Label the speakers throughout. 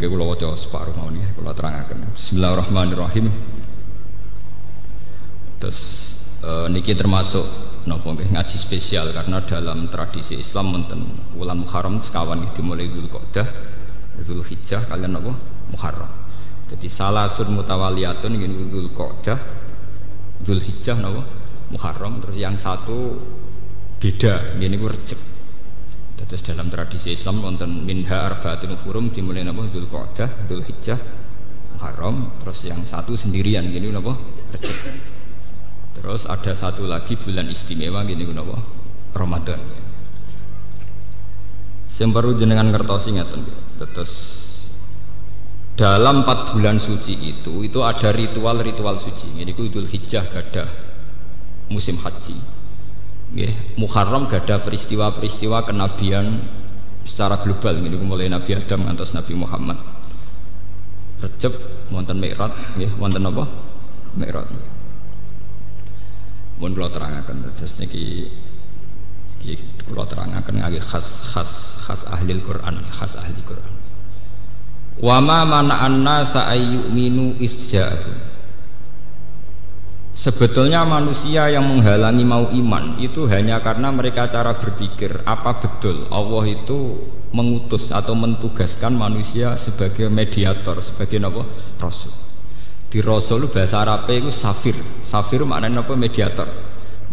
Speaker 1: Mungkin kula waca separuh mawon nggih kula terangaken. Bismillahirrahmanirrahim. Terus niki termasuk napa nggih ngaji spesial karena dalam tradisi Islam wonten wulan Muharram sekawan nggih dimulai Dzulqa'dah, Dzulhijjah kalian napa Muharram. Jadi salasun mutawaliyatun nggih Dzulqa'dah, Dzulhijjah napa Muharram, terus yang satu beda nggih niku Rejab. Terus dalam tradisi Islam wonten minha arba'atun hurum dimulai napa Dzulqa'dah, Dzulhijjah, Muharram, terus yang satu sendirian gini napa Rejab. Terus ada satu lagi bulan istimewa gini napa Ramadan. Sing perlu jenengan ngertosi ngeten. Terus dalam 4 bulan suci itu ada ritual-ritual suci. Ini ku Dzulhijjah gadah musim haji. Nggih, Muharram gadah peristiwa-peristiwa kenabian secara global ngene mulai Nabi Adam ngantos Nabi Muhammad. Rejab wonten Mi'raj nggih, wonten apa? Mi'raj. Mun kula terangaken terus niki kula terangaken ngangge khas ahli Al-Qur'an, khas ahli Qur'an. Wa ma mana'an nasa ayyuminu isja'u. Sebetulnya manusia yang menghalangi mau iman itu hanya karena mereka cara berpikir apa betul Allah itu mengutus atau mentugaskan manusia sebagai mediator, sebagai apa? Rasul. Di Rasul bahasa Arab itu safir. Safir maknanya apa? Mediator.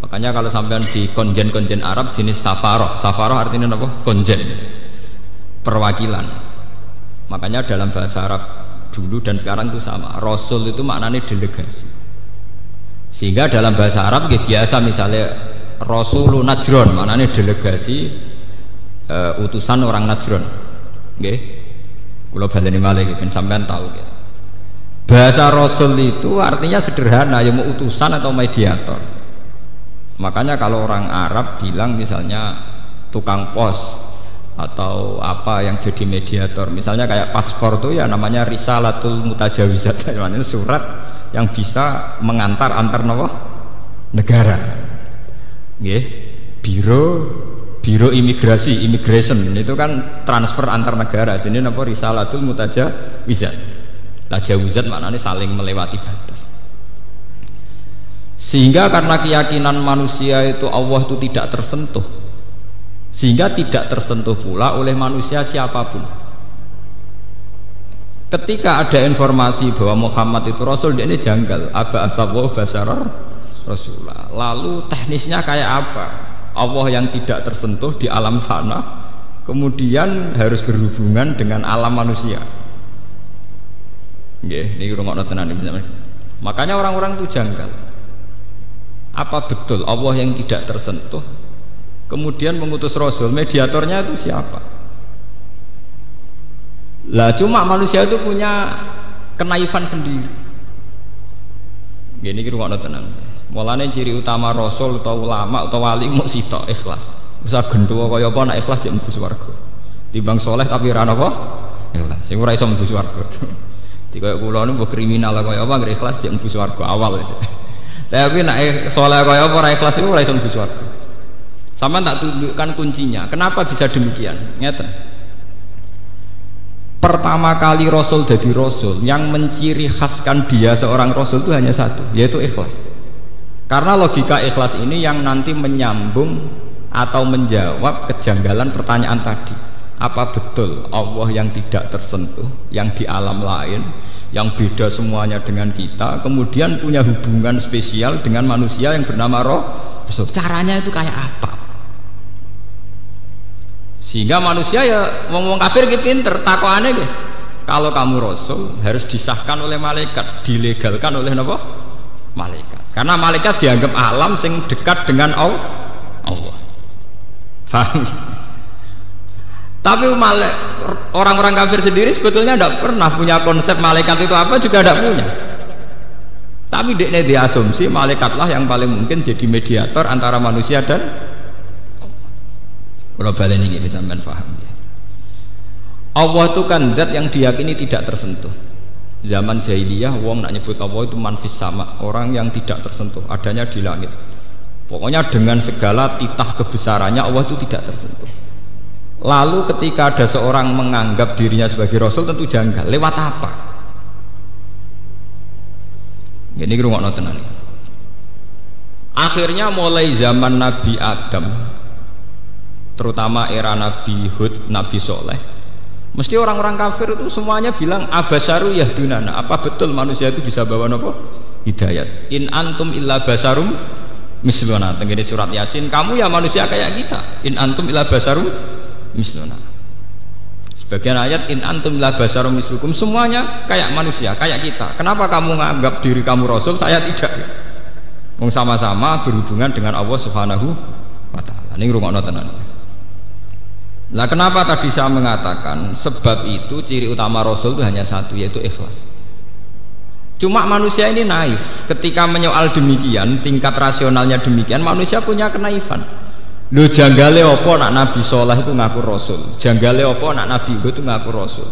Speaker 1: Makanya kalau sampean di konjen-konjen Arab jenis safaroh. Safaroh artinya apa? Konjen. Perwakilan. Makanya dalam bahasa Arab dulu dan sekarang itu sama. Rasul itu maknanya delegasi. Sehingga dalam bahasa Arab biasa misalnya Rasulun Najron maknanya delegasi utusan orang Najron. Nggih. Kula baleni malih ben sampean tahu ya. Bahasa Rasul itu artinya sederhana, ya mau utusan atau mediator. Makanya kalau orang Arab bilang misalnya tukang pos atau apa yang jadi mediator, misalnya kayak paspor itu ya namanya risalatul mutajawizat, namanya surat yang bisa mengantar antar negara. Nggih, biro imigrasi, immigration itu kan transfer antar negara. Jadi napa risalatul mutajawizat. Tajawuzat maknanya saling melewati batas. Sehingga karena keyakinan manusia itu Allah itu tidak tersentuh, sehingga tidak tersentuh pula oleh manusia siapapun. Ketika ada informasi bahwa Muhammad itu Rasul, dia ini janggal. Aba asabwahu basarar Rasulullah. Lalu teknisnya kayak apa? Allah yang tidak tersentuh di alam sana kemudian harus berhubungan dengan alam manusia. Nggih, niki rungokno tenan iki. Makanya orang-orang itu janggal. Apa betul Allah yang tidak tersentuh kemudian mengutus Rasul? Mediatornya itu siapa? Lah cuma manusia itu punya kenaifan sendiri. Nggih niki rungokno tenan. Mulane ciri utama Rasul atau ulama atau wali mung sitok ikhlas. Usah gendho kaya apa nek ikhlas jek mlebu swarga. Timbang soleh tapi ora napa? Ikhlas. Sing ora iso mlebu swarga. Dikaya kula niku kriminal kaya apa nggih ikhlas jek mlebu swarga awal wis. Tapi nek saleh kaya apa ora ikhlas iku ora iso mlebu swarga. Sampeyan tak tunjukkan kuncinya. Kenapa bisa demikian? Ngeten. Pertama kali Rasul jadi Rasul, yang menciri khaskan dia seorang Rasul itu hanya satu, yaitu ikhlas. Karena logika ikhlas ini yang nanti menyambung atau menjawab kejanggalan pertanyaan tadi. Apa betul Allah yang tidak tersentuh, yang di alam lain, yang beda semuanya dengan kita, kemudian punya hubungan spesial dengan manusia yang bernama Rasul? Caranya itu kayak apa? Sehingga manusia ya ngomong kafir gitu pinter, takokane gitu. Kalau kamu Rasul harus disahkan oleh malaikat, dilegalkan oleh apa? Malaikat. Karena malaikat dianggap alam sing dekat dengan Allah. Paham? Tapi orang-orang kafir sendiri sebetulnya tidak pernah punya konsep malaikat itu apa, juga tidak punya. Tapi dia diasumsi malaikatlah yang paling mungkin jadi mediator antara manusia dan kalau balen ini kita paham ya. Allah itu kan zat yang diyakini tidak tersentuh. Zaman jahiliyah wong nak nyebut Allah itu manfis sama, orang yang tidak tersentuh, adanya di langit. Pokoknya dengan segala titah kebesarannya Allah itu tidak tersentuh. Lalu ketika ada seorang menganggap dirinya sebagai rasul tentu janggal. Lewat apa? Ini ngrungokno tenan. Akhirnya mulai zaman Nabi Adam, terutama era Nabi Hud, Nabi Soleh, mesti orang-orang kafir itu semuanya bilang abasaru yahdunana. Apa betul manusia itu bisa bawa nopo? Hidayat. In antum illa basarum misluna. Tenggene surat Yasin, kamu ya manusia kayak kita. In antum illa basarum misluna. Sebagian ayat in antum illa basarum mislukum, semuanya kayak manusia, kayak kita. Kenapa kamu menganggap diri kamu rasul, saya tidak? Wong sama-sama berhubungan dengan Allah Subhanahu wa taala. Ini ngrungokno tenan. Lah kenapa tadi saya mengatakan sebab itu ciri utama rasul itu hanya satu, yaitu ikhlas. Cuma manusia ini naif ketika menyoal demikian, tingkat rasionalnya demikian, manusia punya kenaifan. Lho janggale apa nak Nabi Soleh itu ngaku rasul? Janggale apa nak Nabi Hud itu ngaku rasul?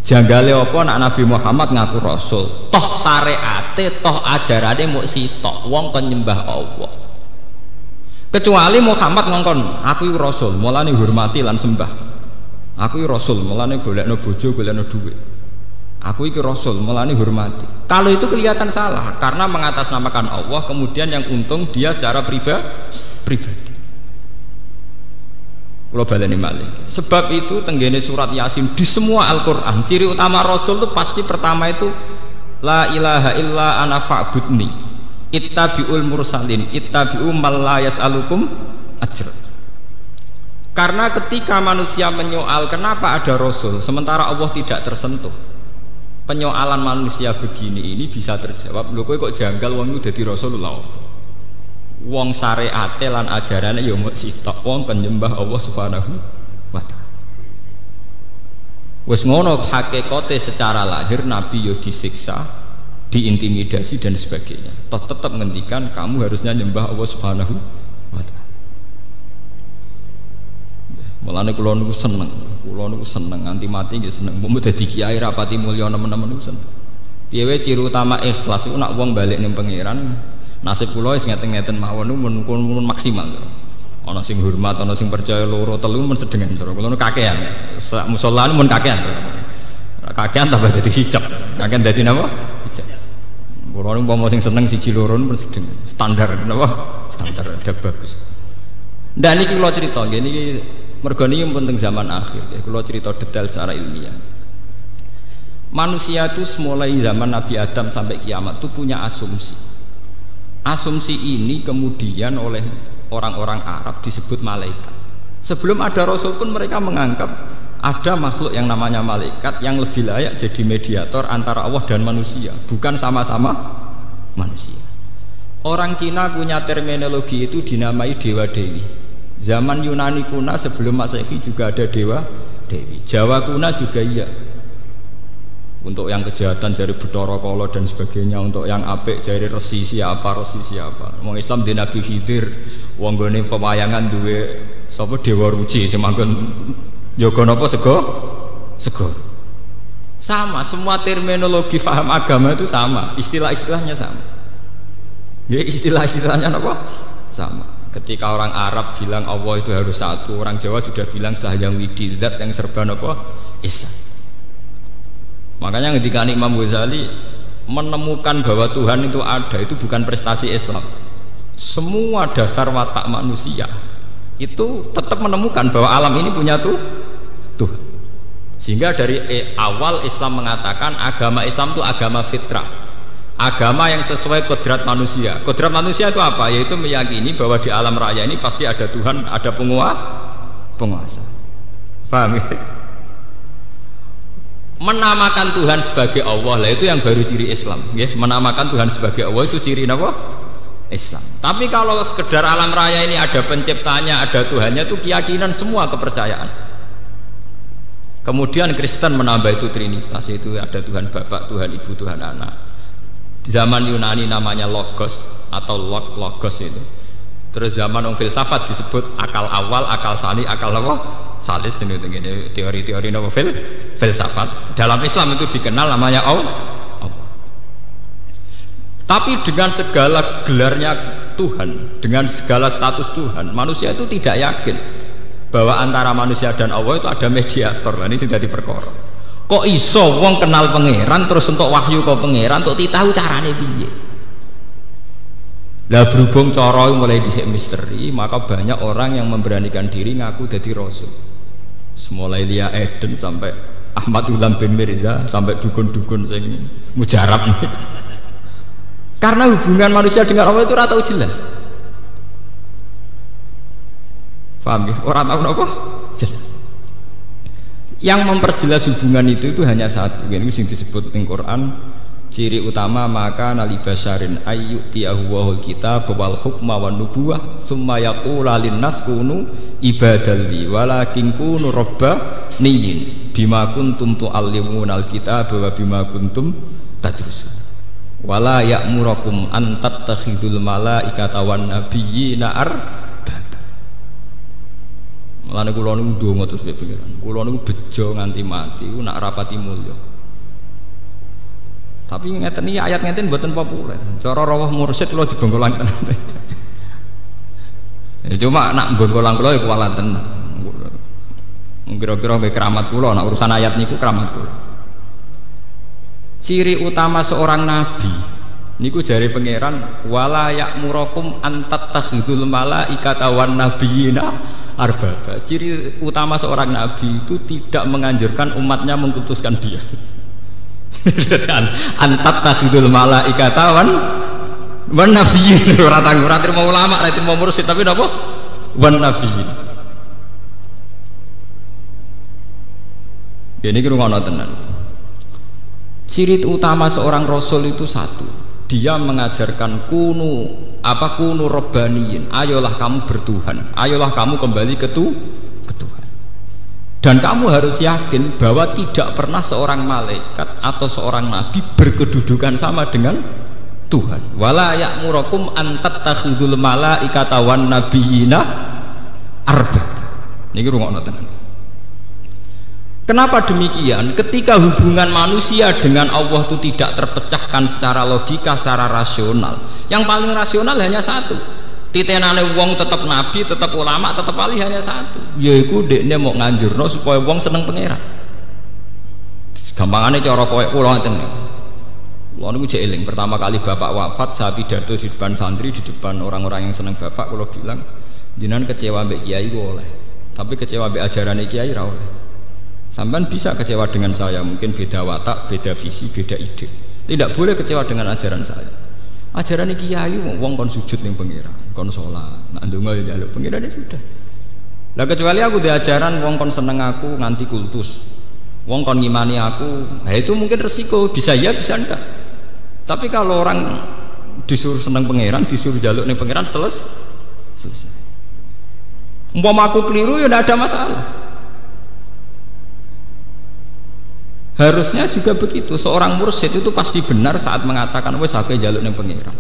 Speaker 1: Janggale apa nak Nabi Muhammad ngaku rasul? Toh syariate, toh ajarane muk sitok, wong kon nyembah Allah. Kecuali Muhammad ngongkon, aku iku rasul, mulane hormati lan sembah. Aku iku rasul, mulane golekno bojo, golekno dhuwit. Aku iki rasul, mulane hormati. Kalau itu kelihatan salah karena mengatasnamakan Allah, kemudian yang untung dia secara pribadi. Kalau baleni malih. Sebab itu tenggene surat Yasin di semua Al-Qur'an, ciri utama rasul itu pasti pertama itu la ilaha illa ana fa'budni. Ittabi'ul mursalin, ittabi'u man la yas'alukum ajr. Karena ketika manusia menyoal kenapa ada rasul sementara Allah tidak tersentuh, penyoalan manusia begini ini bisa terjawab. Lho kowe kok janggal wong iku dadi rasulullah. Wong syariate lan ajarane ya mung sitok, wong penyembah Allah Subhanahu wa taala. Wis ngono hakikate secara lahir Nabi yo disiksa, diintimidasi dan sebagainya. Toh tetap ngendikan kamu harusnya nyembah Allah Subhanahu wa taala. Mulane kula niku seneng, nganti mati nggih seneng. Mbok dadi kiai rapati mulya nemen-nemen niku seneng. Piye wae ciri utama ikhlas iku nak wong balik ning pangeran. Nasib kula wis ngeten-ngeten mawon niku mun maksimal. Ana sing hormat, ana sing percaya loro telu men sedengan to. Kula nu kakean. Musala mun kakean to. Kakean tambah dadi hijab. Kakean dadi napa? Hijab. Kula nu umpama sing seneng siji loro men sedengan. Standar napa? Standar ada bagus. Dan niki kula crita nggih niki mergo niki penting zaman akhir. Kula cerita detail secara ilmiah. Manusia itu mulai zaman Nabi Adam sampai kiamat itu punya asumsi. Asumsi ini kemudian oleh orang-orang Arab disebut malaikat. Sebelum ada Rasul pun mereka menganggap ada makhluk yang namanya malaikat yang lebih layak jadi mediator antara Allah dan manusia, bukan sama-sama manusia. Orang Cina punya terminologi itu dinamai dewa dewi. Zaman Yunani kuna sebelum Masehi juga ada dewa dewi. Jawa kuna juga iya. Untuk yang kejahatan jari Bathara Kala dan sebagainya, untuk yang apik jari resi siapa. Wong Islam di Nabi Khidir, wong gone pewayangan duwe sapa Dewa Ruci sing manggon yoga napa sego. Sama, semua terminologi paham agama itu sama, istilah-istilahnya sama. Ya istilah-istilahnya apa? Sama. Ketika orang Arab bilang Allah itu harus satu, orang Jawa sudah bilang Sahyang Widi, zat yang serba apa? Esa. Makanya ketika Imam Ghazali menemukan bahwa Tuhan itu ada, itu bukan prestasi Islam. Semua dasar watak manusia itu tetap menemukan bahwa alam ini punya Tuhan. Sehingga dari awal Islam mengatakan agama Islam itu agama fitrah, agama yang sesuai kodrat manusia. Kodrat manusia itu apa? Yaitu meyakini bahwa di alam raya ini pasti ada Tuhan, ada penguasa. Paham ya? Menamakan Tuhan sebagai Allah lah itu yang baru ciri Islam ya. Menamakan Tuhan sebagai Allah itu ciri apa? Islam. Tapi kalau sekedar alam raya ini ada penciptanya, ada Tuhannya, itu keyakinan semua, kepercayaan. Kemudian Kristen menambah itu Trinitas, yaitu ada Tuhan Bapa, Tuhan Ibu, Tuhan Anak. Di zaman Yunani namanya Logos atau Logos itu. Terus zaman filsafat disebut akal awal, akal sani, akal apa? Salis ini teori-teori filsafat. Dalam Islam itu dikenal namanya Allah. Tapi dengan segala gelarnya Tuhan, dengan segala status Tuhan, manusia itu tidak yakin bahwa antara manusia dan Allah itu ada mediator. Lah ini sudah diperkara. Kok iso wong kenal pangeran terus untuk wahyu kok pangeran untuk tahu carane piye? Lah berhubung cara mulai dhisik misteri, maka banyak orang yang memberanikan diri ngaku jadi rasul. Semulai Lia Eden sampai Ahmad Ulam bin Mirza sampai dukun-dukun sing mujarab. Karena hubungan manusia dengan Allah itu ora tahu jelas. Paham ya? Orang tahu apa? Jelas. Yang memperjelas hubungan itu hanya satu. Ini yang disebut di Quran. Ciri utama maka nali basyarin ayyutiyahu wahul kitab wal hukma wan nubuwah summa yaqula linnas kunu ibadalli walakin kunu rabbaniyin bima kuntum tu'allimunal kitab wa bima kuntum tadrusun wala ya'murakum an tattakhidul malaikata wan nabiyyina arbaba. Mulane kula niku ndonga terus mbek pengiran. Kula niku bejo nganti mati ku nak rapati mulya. Tapi ngeten iki ayat ngeten mboten populer. Cara rawuh mursyid kula dibengkolan tenan. Ya cuma nak bengkolan kula ya kuwalan tenan. Kira-kira nggih keramat kula nak urusan ayat niku keramat kula. Ciri utama seorang nabi niku jari pangeran wala ya'murakum an tattakhidul malaikata wan nabiyina arbaba. Ciri utama seorang nabi itu tidak menganjurkan umatnya mengkultuskan dia. Antat takhidul malaikata wan nabiyyin ora terima ulama ora terima mursyid tapi napa wan nabiyyin. Ini kirungono tenan. Ciri utama seorang rasul itu satu, dia mengajarkan kunu rabbaniyin, ayolah kamu bertuhan, ayolah kamu kembali ke Tuhan. Dan kamu harus yakin bahwa tidak pernah seorang malaikat atau seorang nabi berkedudukan sama dengan Tuhan. Wala ya'murakum an tattakhidul malaikata wan nabiyina arbab. Niki rungokno tenan. Kenapa demikian? Ketika hubungan manusia dengan Allah itu tidak terpecahkan secara logika, secara rasional. Yang paling rasional hanya satu. Titenane wong tetap nabi, tetap ulama, tetap wali hanya satu. Yaiku dekne mau nganjurno supaya wong seneng pangeran. Gampangane cara koyo kula ngoten. Kula niku jek eling pertama kali bapak wafat, saya pidato di depan santri, di depan orang-orang yang seneng bapak, kula bilang, jenengan kecewa mbek kiai boleh, tapi kecewa mbek ajarane kiai ra oleh. Sampean bisa kecewa dengan saya, mungkin beda watak, beda visi, beda ide. Tidak boleh kecewa dengan ajaran saya. Ajaran iki kiai wong kon sujud ning pangeran, kon salat, nak ndonga ya njaluk pangeran sudah. Lah kecuali aku diajaran wong kon seneng aku nganti kultus. Wong kon ngimani aku, nah itu mungkin resiko, bisa ya bisa enggak. Tapi kalau orang disuruh seneng pangeran, disuruh njaluk ning pangeran selesai. Umpama aku keliru ya enggak ada masalah. Harusnya juga begitu. Seorang mursyid itu pasti benar saat mengatakan wes aku jaluk ning pangeran.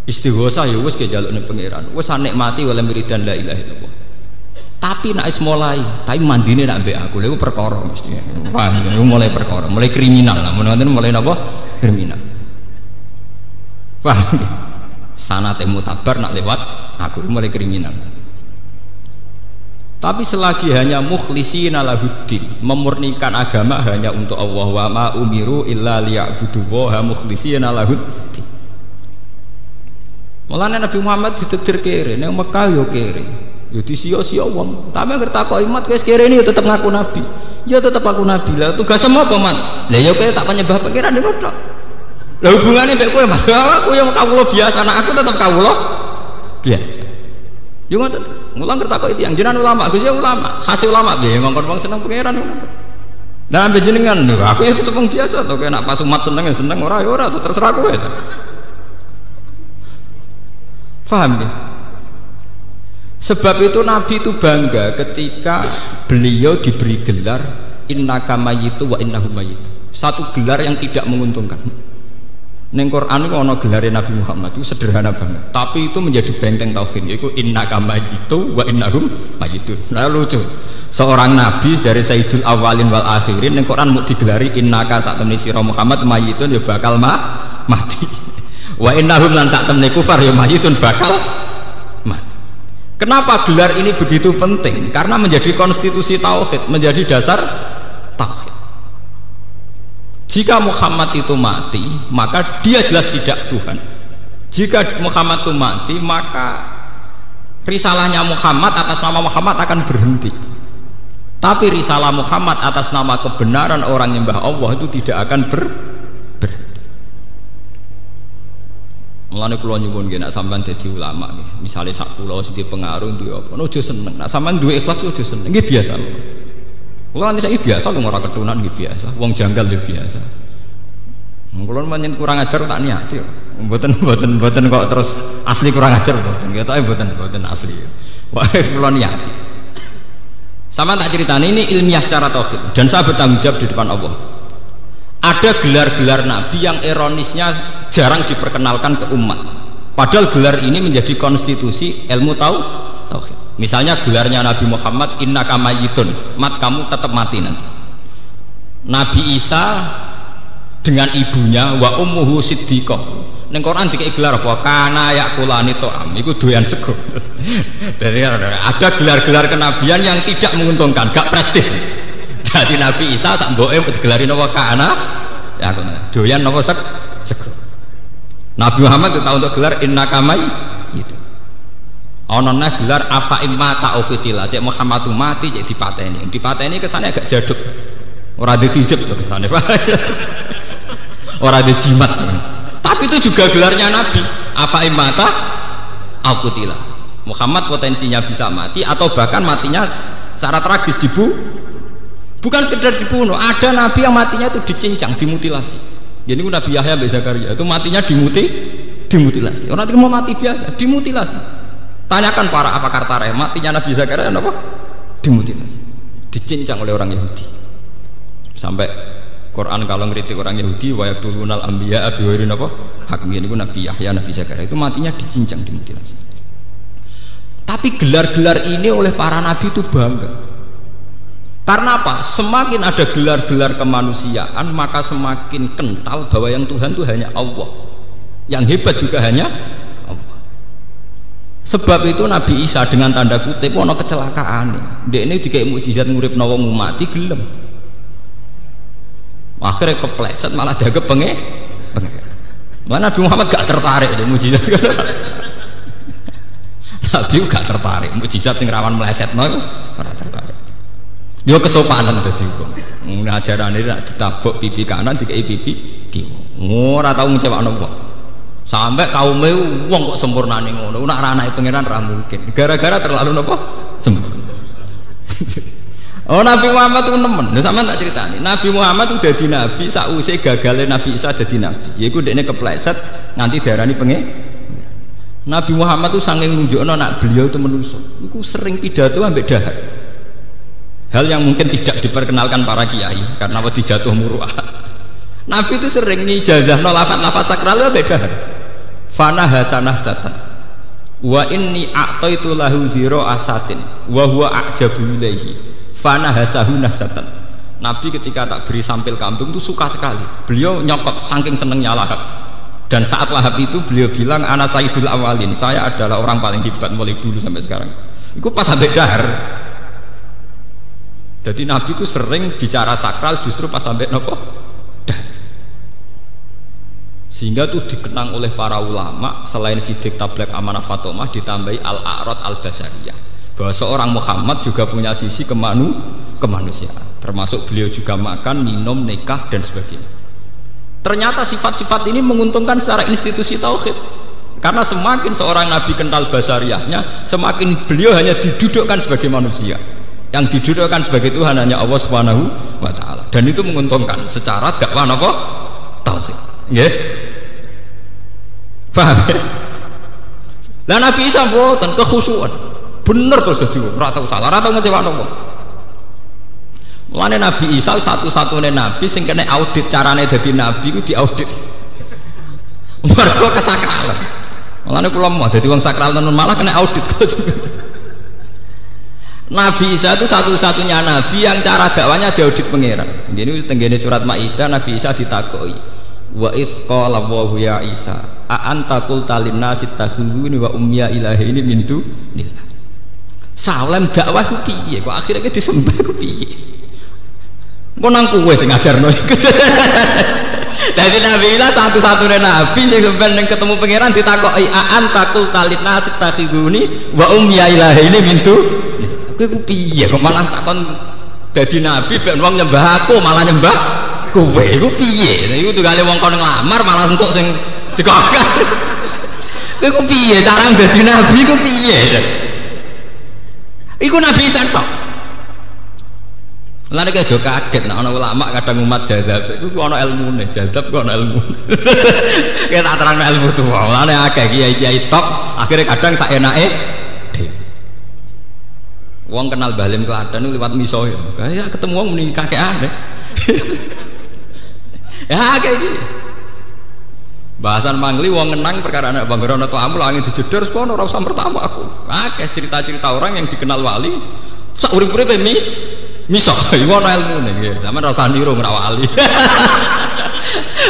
Speaker 1: Istighosah ya wes ke jaluk ning pangeran. Wes nikmati wala miridan la ilaha illallah. Tapi nek wis mulai, tapi mandine nak mbek aku. Lha iku perkara mesti. Wah, iku mulai perkara, mulai kriminal lah. Menawa mulai napa? Kriminal. Wah, sanate mutabar nak lewat aku mulai kriminal. Tapi selagi hanya mukhlisina lahuddin, memurnikan agama hanya untuk Allah, wa ma umiru illa liya'budullaha mukhlisina lahuddin. Mulane Nabi Muhammad ditetir kere, nang Mekah yo kere. Yo disia-sia wong. Tapi anggere takok imat wis kere ini yo tetep ngaku nabi. Ya tetep aku nabi. Lah tugasmu apa, Mat? Lah yo kowe tak penyembah pangeran niku tok. Lah hubungane mbek kowe, Mas. Aku yo kawula biasa, anak aku tetep kawula biasa. Yo ngoten. Ngulang kertakok itu yang jenengan ulama, Gus ya ulama, hasil ulama piye ngongkon wong seneng pangeran. Nah ambek jenengan lho, aku ya tetep wong biasa to, kena pas umat seneng ya seneng, ora ya ora, terserah kowe to. Paham ya? Sebab itu Nabi itu bangga ketika beliau diberi gelar innaka mayyitu wa innahum mayyitu. Satu gelar yang tidak menguntungkan. Neng Quran itu ono gelare Nabi Muhammad itu sederhana banget, tapi itu menjadi benteng tauhid, yaitu innaka mayyitu wa innahum mayyitun. Nah lucu, seorang nabi dari Sayyidul Awalin wal Akhirin neng Quran mau digelari innaka sak temne sira Muhammad mayyitun ya bakal mati. Wa innahum lan sak temne kufar ya mayyitun bakal mati. Kenapa gelar ini begitu penting? Karena menjadi konstitusi tauhid, menjadi dasar tauhid. Jika Muhammad itu mati, maka dia jelas tidak Tuhan. Jika Muhammad itu mati, maka risalahnya Muhammad atas nama Muhammad akan berhenti. Tapi risalah Muhammad atas nama kebenaran orang nyembah Allah itu tidak akan berhenti. Mulane kula nyuwun nggih nek sampean dadi ulama nggih, misale sak kula sing pengaruh duwe apa, ojo seneng. Nek sampean duwe ikhlas ojo seneng. Nggih biasa. Kula nanti saiki biasa lho ora ketunan nggih biasa. Wong janggal nggih biasa. Kula pancen kurang ajar tak niati. Mboten kok terus asli kurang ajar mboten. Ketoke mboten asli. Wae kula niati. Sama tak ceritani ini ilmiah secara tauhid dan saya bertanggung jawab di depan Allah. Ada gelar-gelar Nabi yang ironisnya jarang diperkenalkan ke umat. Padahal gelar ini menjadi konstitusi ilmu tauhid. Misalnya gelarnya Nabi Muhammad, innaka mayyitun, mat kamu tetap mati nanti. Nabi Isa dengan ibunya wa ummuhu siddiqah. Ning Quran dikai gelar apa? Kana yakulani ta'am. Iku doyan sego. Jadi ada gelar-gelar kenabian yang tidak menguntungkan, gak prestis. Jadi Nabi Isa sak mboke digelari napa kana ya doyan napa sego. Nabi Muhammad itu tahu untuk gelar innaka mayyitun. Ana neh gelar afa imma ta'uqitila. Cek Muhammad mati cek dipateni. Dipateni kesane agak jaduk. Ora di hizib to kesane. Ora di jimat. Tapi itu juga gelarnya Nabi. Afa imma ta'uqitila. Muhammad potensinya bisa mati atau bahkan matinya secara tragis bukan sekedar dibunuh, ada nabi yang matinya itu dicincang, dimutilasi. Jadi Nabi Yahya bin Zakaria itu matinya dimutilasi. Orang itu mau mati biasa, dimutilasi. Tanyakan para pakar tarikh, matinya Nabi Zakaria apa? Dimutilasi, dicincang oleh orang Yahudi. Sampai Quran kalau ngeritik orang Yahudi, wa yaqtulunal anbiya bi ghairi apa? Hak ini Nabi Yahya, Nabi Zakaria itu matinya dicincang, dimutilasi. Tapi gelar-gelar ini oleh para nabi itu bangga. Karena apa? Semakin ada gelar-gelar kemanusiaan, maka semakin kental bahwa yang Tuhan itu hanya Allah. Yang hebat juga hanya Allah. Sebab itu Nabi Isa dengan tanda kutip ono kecelakaan. Dia ini dikai mukjizat nguripno wong mati gelem. Akhirnya kepleset malah dianggap pengen. Mana Nabi Muhammad gak tertarik dengan mukjizat. Nabi gak tertarik mukjizat sing rawan melesetno ora tertarik. Yo kesopanan dadi hukum. Ajaran ini nak ditabuk pipi kanan dikai pipi kiwa. Ora tau ngecewakno wong. Sampai kaume wong kok sempurnane ngono. Nak anake pangeran ra mungkin. Gara-gara terlalu napa? Sempurna. Oh Nabi Muhammad itu nemen. Lha sampean tak critani. Nabi Muhammad itu dadi nabi sakwise gagale Nabi Isa dadi nabi. Yaiku dekne kepleset nganti diarani Nabi Muhammad itu saking nunjukno nak beliau itu manusa. Iku sering pidato ambek dahar. Hal yang mungkin tidak diperkenalkan para kiai karena wedi jatuh muruah. Nabi itu sering nih jazahno lafaz-lafaz sakral beda. Fana hasanah satan. Wa inni a'taitu lahu ziro asatin wa huwa a'jabu ilaihi. Fana hasahunah satan. Nabi ketika tak beri sampil kambing itu suka sekali. Beliau nyokot saking senengnya Lahab. Dan saat Lahab itu beliau bilang ana sayyidul awalin. Saya adalah orang paling hebat mulai dulu sampai sekarang. Itu pas sampai dahar. Jadi Nabi itu sering bicara sakral justru pas sampai nopo dah. Sehingga itu dikenang oleh para ulama selain Siddiq Tablek Amanah Fatomah ditambahi Al-A'rad Al-Basariyah bahwa seorang Muhammad juga punya sisi kemanusiaan, termasuk beliau juga makan, minum, nikah dan sebagainya. Ternyata sifat-sifat ini menguntungkan secara institusi tauhid. Karena semakin seorang Nabi kental basariyahnya, semakin beliau hanya didudukkan sebagai manusia. Yang didudukkan sebagai Tuhan hanya Allah Subhanahu wa taala. Dan itu menguntungkan secara dakwah napa? Tauhid. Nggih. Paham? Lah Nabi Isa mboten kekhusyuan. Bener terus dadi ora tau salah, ora tau ngecewakno wong. Mulane Nabi Isa satu-satunya nabi sing kena audit carane dadi nabi ku diaudit. Mergo kesakralan. Mulane kula mau dadi wong sakral tenan malah kena audit. Nabi Isa itu satu-satunya nabi yang cara dakwanya diaudit pangeran. Ini tenggene surat Maidah Nabi Isa ditakoki. Wa iz qala Allahu ya Isa, a anta qulta lin nasi takhuduni wa ummiya ilahi ini min dunillah. Salem dakwah ku piye kok akhirnya disembah ku piye? Kok nang kowe sing ngajarno iku. Dadi Nabi Isa satu-satunya nabi sing sampeyan ketemu pangeran ditakoki aan takul talit nasik takhiguni wa umya ilahi ini mintu. Kowe ku piye kok malah takon dadi nabi ben wong nyembah aku malah nyembah kowe iku piye? Iku tugale wong kon nglamar malah entuk sing dikokak. Kowe ku piye cara dadi nabi ku piye? Iku Nabi Isa tok. Lan nek aja kaget nek ana ulama kadang umat jazab iku ana ilmune, jazab ku ana ilmu. Kayak tak terangno ilmu tuwa. Lan akeh kiai-kiai top akhirnya kadang sak enake dhewe. Wong kenal Balim Klaten niku liwat miso ya. Kayak ketemu wong muni kakeane. Ya kayak gini. Bahasan mangli wong ngenang perkara anak bangga ana tamu langit dijedor kono ora usah pertama aku. Akeh cerita-cerita orang yang dikenal wali sak urip-uripe miso iku ana ilmune nggih. Sampeyan ora usah niru ora wali.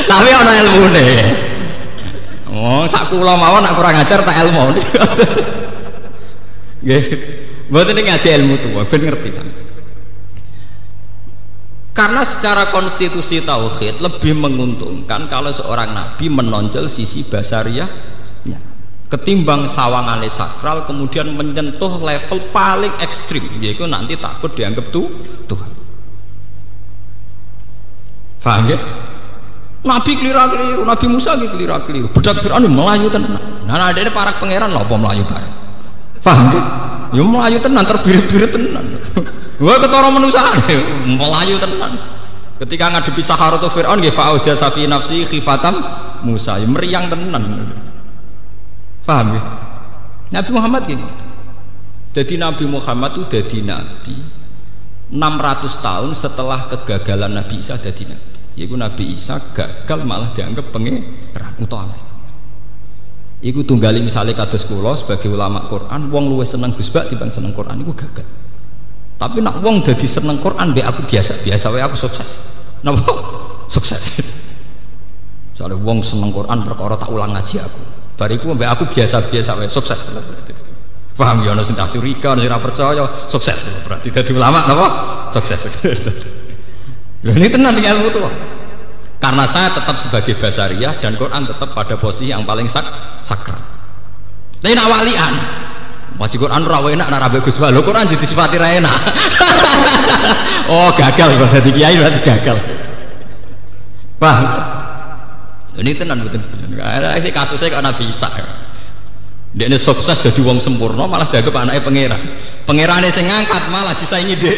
Speaker 1: Tapi ana ilmune. Oh, sak kula mawon nek kurang ajar tak ilmu. Nggih. Mboten ngaji ilmu tuwa ben ngerti sampeyan. Karena secara konstitusi tauhid lebih menguntungkan kalau seorang nabi menonjol sisi basariyahnya ketimbang sawangane sakral kemudian menyentuh level paling ekstrim yaitu nanti takut dianggap Tuhan. Paham ya? Nabi keliru-keliru, Nabi Musa keliru-keliru, budak Fir'aun melayu tenan. Nah ada para pangeran lho apa melayu bareng. Paham ya? Ya melayu tenan terbirit-birit tenan. Wah ketara manusia melayu tenan. Ketika ngadepi Saharatu Fir'aun nggih fa'auja safi nafsi khifatam Musa ya meriang tenan. Paham ya? Nabi Muhammad gini. Jadi Nabi Muhammad itu jadi nabi 600 tahun setelah kegagalan Nabi Isa jadi nabi. Yaitu Nabi Isa gagal malah dianggap pangeran utama. Iku tunggali misalnya kados kula sebagai ulama Quran, wong luwih seneng Gus Bak timbang seneng Quran iku gagal. Tapi nak wong dadi seneng Quran mbek aku biasa-biasa wae aku sukses. Napa? Sukses. Soale wong seneng Quran perkara tak ulang ngaji aku. Bariku mbek aku biasa-biasa wae sukses berarti. Paham ya ana sing tak curiga, ana sing ora percaya, sukses berarti dadi ulama napa? Sukses. Lha ini tenan ilmu tuh. Karena saya tetap sebagai basariyah dan Quran tetap pada posisi yang paling sakral. Lain awalian, wajib Quran rawa enak nara bagus banget. Quran jadi sifati enak. Oh gagal berarti kiai berarti gagal. Wah, ini tenan betul. Ada sih kasusnya karena bisa. Dia ini sukses jadi wong sempurna malah dianggap anaknya pangeran. Pangerannya sing ngangkat malah disaingi dia.